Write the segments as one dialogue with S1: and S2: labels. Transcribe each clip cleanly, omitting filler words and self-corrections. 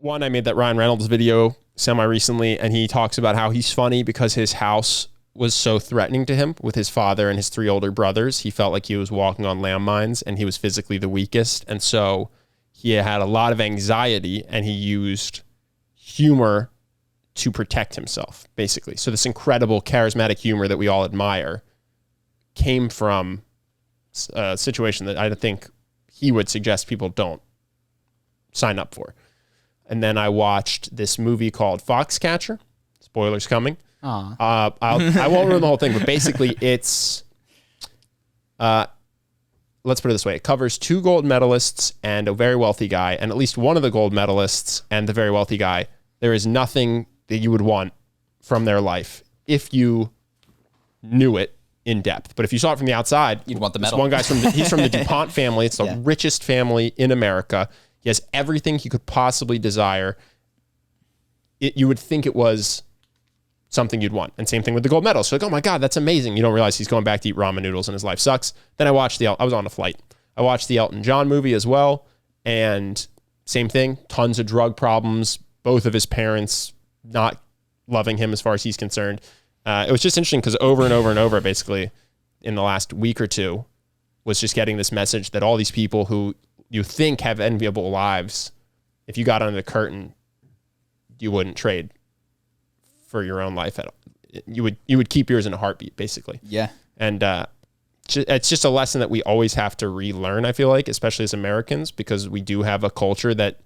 S1: one, I made that Ryan Reynolds video semi-recently, and he talks about how he's funny because his house was so threatening to him with his father and his 3 older brothers. He felt like he was walking on landmines and he was physically the weakest. And so he had a lot of anxiety and he used humor to protect himself, basically. So this incredible charismatic humor that we all admire came from a situation that I think he would suggest people don't sign up for. And then I watched this movie called Foxcatcher. Spoilers coming. I won't ruin the whole thing, but basically it's, let's put it this way. It covers 2 gold medalists and a very wealthy guy, and at least one of the gold medalists and the very wealthy guy, there is nothing that you would want from their life if you knew it in depth. But if you saw it from the outside,
S2: you'd want the medal.
S1: One guy's he's from the DuPont family. It's the richest family in America. He has everything he could possibly desire. You would think it was something you'd want. And same thing with the gold medal. So like, oh my God, that's amazing. You don't realize he's going back to eat ramen noodles and his life sucks. Then I watched I was on a flight. I watched the Elton John movie as well. And same thing, tons of drug problems. Both of his parents not loving him as far as he's concerned. It was just interesting because over and over and over, basically in the last week or two, was just getting this message that all these people who you think have enviable lives, if you got under the curtain, you wouldn't trade for your own life at all. You would keep yours in a heartbeat, basically.
S2: Yeah.
S1: And it's just a lesson that we always have to relearn, I feel like, especially as Americans, because we do have a culture that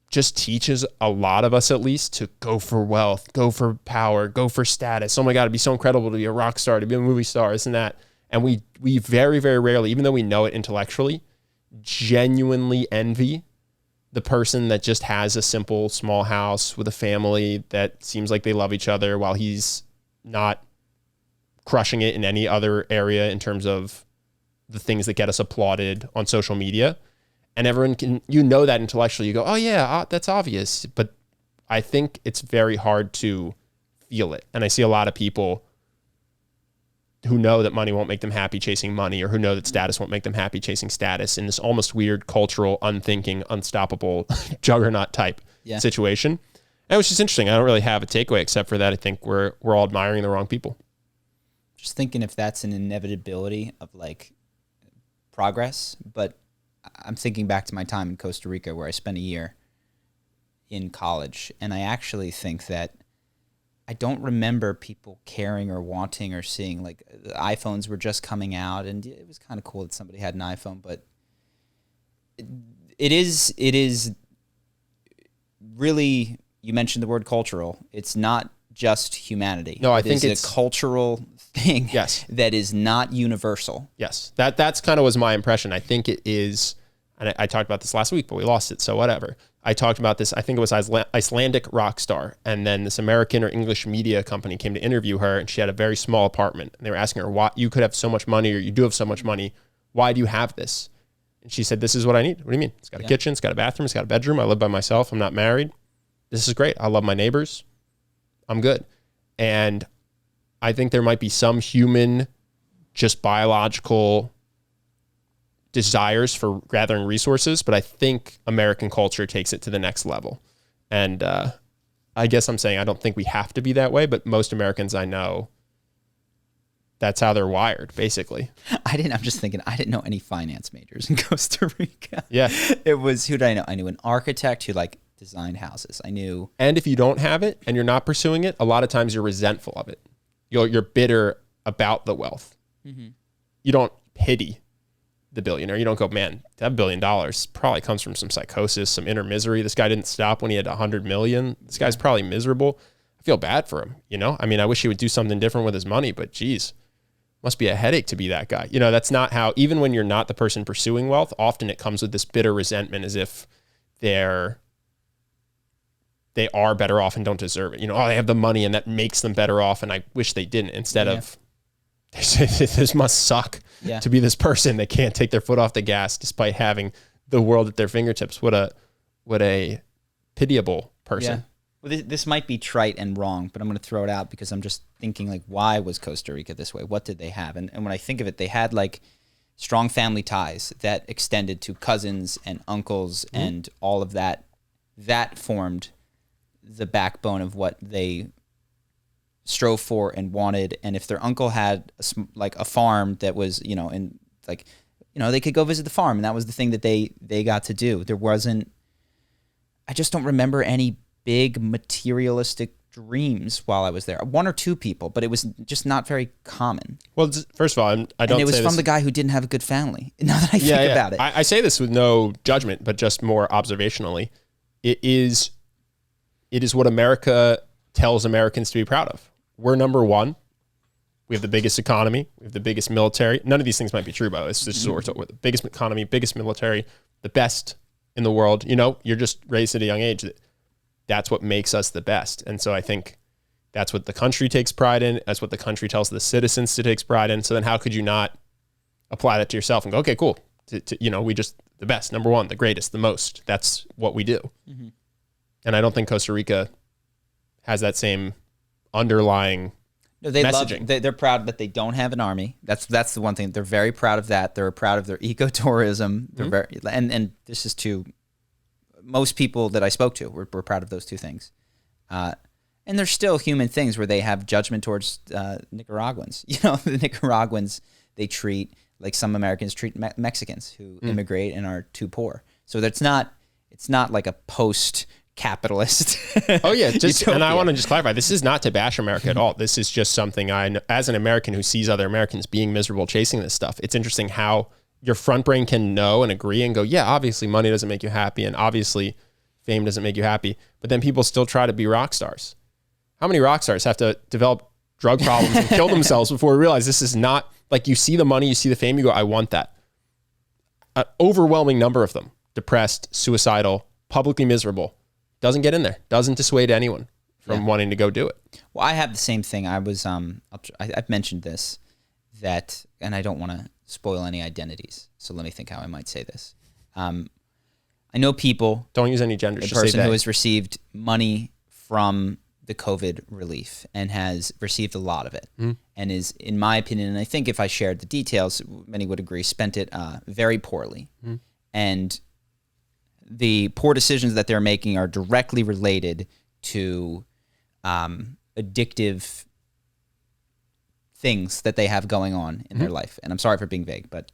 S1: just teaches a lot of us, at least, to go for wealth, go for power, go for status. Oh my God, it'd be so incredible to be a rock star, to be a movie star, this and that. And we very, very rarely, even though we know it intellectually, genuinely envy the person that just has a simple small house with a family that seems like they love each other while he's not crushing it in any other area in terms of the things that get us applauded on social media. And everyone can, that intellectually, you go, oh yeah, that's obvious. But I think it's very hard to feel it. And I see a lot of people who know that money won't make them happy chasing money, or who know that status won't make them happy chasing status, in this almost weird cultural, unthinking, unstoppable juggernaut type situation. And it was just interesting. I don't really have a takeaway except for that. I think we're all admiring the wrong people.
S2: Just thinking if that's an inevitability of like progress, but I'm thinking back to my time in Costa Rica where I spent a year in college, and I actually think that I don't remember people caring or wanting or seeing, like, the iPhones were just coming out, and it was kind of cool that somebody had an iPhone, but it is really, you mentioned the word cultural. It's not just humanity.
S1: No, I think it's
S2: a cultural thing that is not universal.
S1: Yes, that's kind of was my impression. I think it is, and I talked about this last week, but we lost it, so whatever. I talked about this, I think it was Icelandic rock star, and then this American or English media company came to interview her, and she had a very small apartment, and they were asking her, why you could have so much money, or you do have so much money, why do you have this? And she said, this is what I need. What do you mean? It's got a kitchen, it's got a bathroom, it's got a bedroom, I live by myself, I'm not married. This is great. I love my neighbors. I'm good. And I think there might be some human, just biological desires for gathering resources, but I think American culture takes it to the next level. And I guess I'm saying I don't think we have to be that way, but most Americans I know, that's how they're wired, basically.
S2: I'm just thinking, I didn't know any finance majors in Costa Rica.
S1: Yeah.
S2: It was, who did I know? I knew an architect who designed houses. I knew.
S1: And if you don't have it and you're not pursuing it, a lot of times you're resentful of it. You're bitter about the wealth. Mm-hmm. You don't pity the billionaire. You don't go, man, that $1 billion probably comes from some psychosis, some inner misery. This guy didn't stop when he had 100 million. This guy's probably miserable. I feel bad for him. I mean, I wish he would do something different with his money, but geez, must be a headache to be that guy. That's not how, even when you're not the person pursuing wealth, often it comes with this bitter resentment as if they are better off and don't deserve it. They have the money and that makes them better off, and I wish they didn't, instead of, this must suck to be this person that can't take their foot off the gas despite having the world at their fingertips. What a pitiable person.
S2: Yeah. Well, this might be trite and wrong, but I'm going to throw it out because I'm just thinking, why was Costa Rica this way? What did they have? And when I think of it, they had strong family ties that extended to cousins and uncles and all of that that formed the backbone of what they strove for and wanted. And if their uncle had a farm that was, they could go visit the farm, and that was the thing that they got to do. There wasn't, I just don't remember any big materialistic dreams while I was there. One or two people, but it was just not very common.
S1: Well, first of all, I don't.
S2: And it was
S1: say
S2: from
S1: this,
S2: the guy who didn't have a good family. Now that I think about it,
S1: I say this with no judgment, but just more observationally. It is what America tells Americans to be proud of. We're number one. We have the biggest economy. We have the biggest military. None of these things might be true, by the way. This is what we're talking about. The biggest economy, biggest military, the best in the world. You're just raised at a young age. That's what makes us the best. And so I think that's what the country takes pride in. That's what the country tells the citizens to take pride in. So then how could you not apply that to yourself and go, okay, cool. We just the best, number one, the greatest, the most. That's what we do. Mm-hmm. And I don't think Costa Rica has that same underlying messaging.
S2: They're proud that they don't have an army. That's the one thing. They're very proud of that. They're proud of their ecotourism. They're and this is to most people that I spoke to. We're proud of those two things. And there's still human things where they have judgment towards Nicaraguans. The Nicaraguans they treat like some Americans treat Mexicans who immigrate and are too poor. So it's not like a post-capitalist.
S1: Oh yeah, and I want to just clarify, this is not to bash America at all. This is just something I know, as an American who sees other Americans being miserable chasing this stuff. It's interesting how your front brain can know and agree and go, yeah, obviously money doesn't make you happy, and obviously fame doesn't make you happy, but then people still try to be rock stars. How many rock stars have to develop drug problems and kill themselves before we realize this is not, like, you see the money, you see the fame, you go, I want that. An overwhelming number of them, depressed, suicidal, publicly miserable, doesn't get in there, doesn't dissuade anyone from wanting to go do it.
S2: Well, I have the same thing. I was, I've mentioned this, and I don't want to spoil any identities, so let me think how I might say this. I know people.
S1: Don't use any genders.
S2: A person who has received money from the COVID relief and has received a lot of it, and is, in my opinion, and I think if I shared the details, many would agree, spent it very poorly. And the poor decisions that they're making are directly related to addictive things that they have going on in their life. And I'm sorry for being vague, but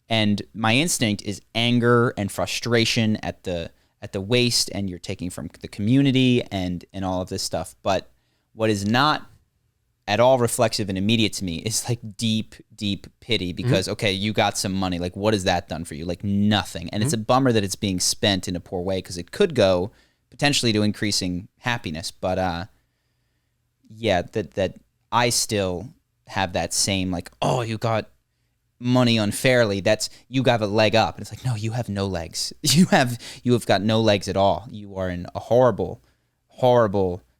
S2: and my instinct is anger and frustration at the waste, and you're taking from the community and all of this stuff. But what is not at all reflexive and immediate to me is like deep pity, because okay, you got some money, like what has that done for you? Like nothing. And it's a bummer that it's being spent in a poor way, because it could go potentially to increasing happiness. But that I still have that same like, oh, you got money unfairly, that's, you got a leg up. And it's like, no, you have no legs. You have got no legs at all. You are in a horrible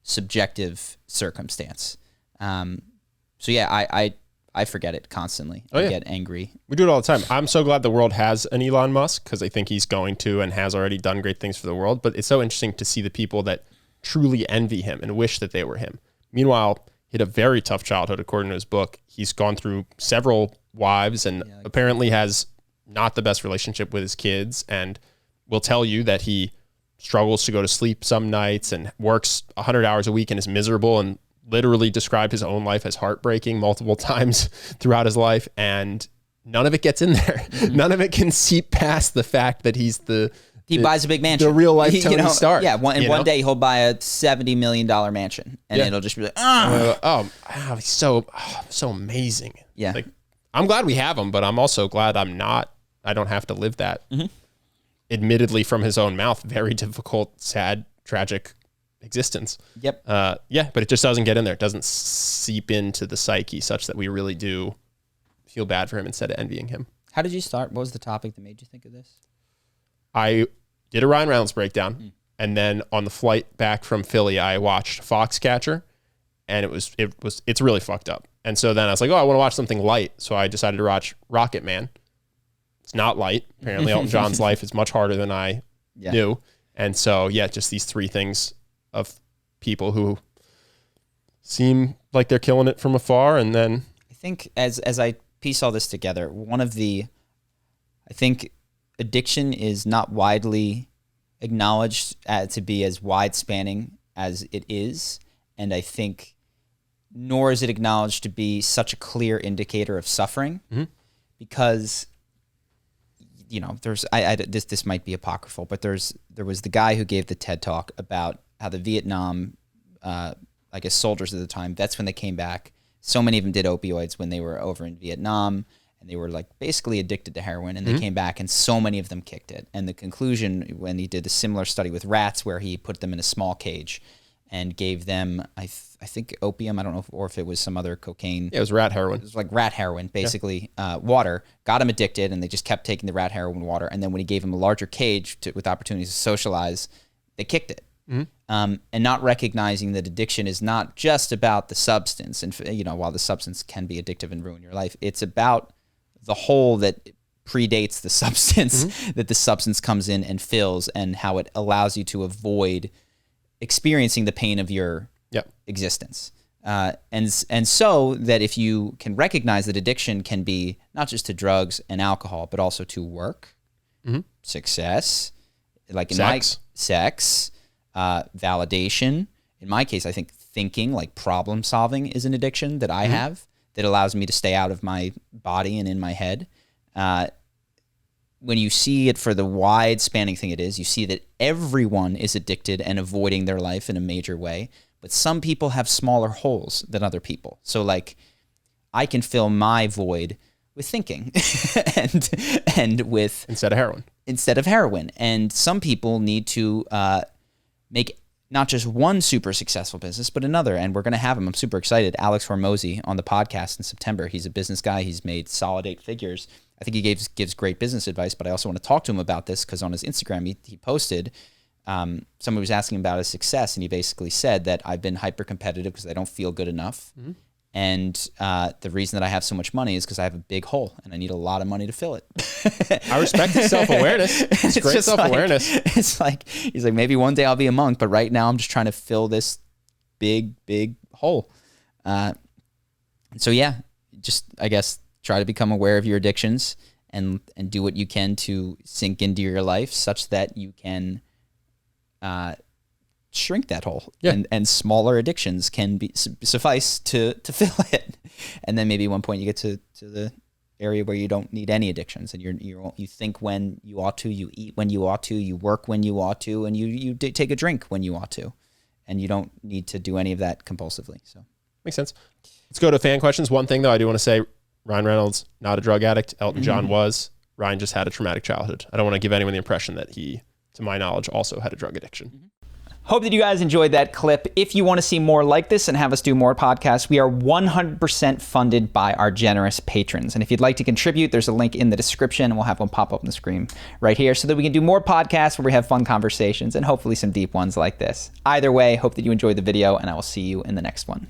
S2: subjective circumstance. So yeah, I forget it constantly. I get angry.
S1: We do it all the time. I'm so glad the world has an Elon Musk, because I think he's going to and has already done great things for the world. But it's so interesting to see the people that truly envy him and wish that they were him. Meanwhile, he had a very tough childhood, according to his book. He's gone through several wives and apparently has not the best relationship with his kids, and will tell you that he struggles to go to sleep some nights and works 100 hours a week and is miserable, and literally described his own life as heartbreaking multiple times throughout his life. And none of it gets in there. None of it can seep past the fact that he
S2: buys a big mansion.
S1: The real life Tony Stark.
S2: Yeah, one day he'll buy a $70 million mansion, and it'll just be like,
S1: he's so amazing.
S2: Yeah.
S1: Like, I'm glad we have him, but I'm also glad I don't have to live that. Admittedly, from his own mouth, very difficult, sad, tragic existence.
S2: Yep.
S1: But it just doesn't get in there. It doesn't seep into the psyche such that we really do feel bad for him instead of envying him.
S2: How did you start? What was the topic that made you think of this?
S1: I did a Ryan-Reynolds breakdown, and then on the flight back from Philly, I watched Foxcatcher, and it's really fucked up. And so then I was like, oh, I want to watch something light. So I decided to watch Rocket Man. It's not light. Apparently Elton John's life is much harder than I knew. And so, just these three things of people who seem like they're killing it from afar. And then
S2: I think as I piece all this together, I think addiction is not widely acknowledged to be as wide spanning as it is. And I think nor is it acknowledged to be such a clear indicator of suffering, because, you know, this might be apocryphal, but there was the guy who gave the TED Talk about how the Vietnam, I guess soldiers at the time, that's when they came back. So many of them did opioids when they were over in Vietnam, and they were like basically addicted to heroin, and they came back and so many of them kicked it. And the conclusion, when he did a similar study with rats where he put them in a small cage and gave them, I think opium, I don't know or if it was some other cocaine.
S1: Yeah, it was rat heroin.
S2: It was like rat heroin, basically, water, got them addicted, and they just kept taking the rat heroin water. And then when he gave them a larger cage with opportunities to socialize, they kicked it. And not recognizing that addiction is not just about the substance. And, you know, while the substance can be addictive and ruin your life, it's about the hole that predates the substance, that the substance comes in and fills, and how it allows you to avoid experiencing the pain of your existence. And so that if you can recognize that addiction can be not just to drugs and alcohol, but also to work, success, like in sex, validation. In my case, I think thinking, like problem solving, is an addiction that I have that allows me to stay out of my body and in my head. When you see it for the wide spanning thing it is, you see that everyone is addicted and avoiding their life in a major way, but some people have smaller holes than other people. So like I can fill my void with thinking and with
S1: instead of heroin.
S2: And some people need to make not just one super successful business, but another. And we're going to have him. I'm super excited. Alex Hormozy on the podcast in September. He's a business guy. He's made solid 8 figures. I think he gives great business advice, but I also want to talk to him about this because on his Instagram, he posted, somebody was asking about his success, and he basically said that I've been hyper competitive because I don't feel good enough. And the reason that I have so much money is because I have a big hole and I need a lot of money to fill it.
S1: I respect his self-awareness. It's great self-awareness.
S2: Like, it's like, he's like, maybe one day I'll be a monk, but right now I'm just trying to fill this big, big hole. So yeah, just, I guess, try to become aware of your addictions and do what you can to sink into your life such that you can shrink that hole, and smaller addictions can suffice to fill it. And then maybe at one point you get to the area where you don't need any addictions, and you think when you ought to, you eat when you ought to, you work when you ought to, and you take a drink when you ought to, and you don't need to do any of that compulsively. So
S1: makes sense. Let's go to fan questions. One thing though, I do want to say, Ryan Reynolds, not a drug addict. Elton John was. Ryan just had a traumatic childhood. I don't want to give anyone the impression that he, to my knowledge, also had a drug addiction.
S2: Hope that you guys enjoyed that clip. If you want to see more like this and have us do more podcasts, we are 100% funded by our generous patrons. And if you'd like to contribute, there's a link in the description, and we'll have one pop up on the screen right here so that we can do more podcasts where we have fun conversations and hopefully some deep ones like this. Either way, hope that you enjoyed the video, and I will see you in the next one.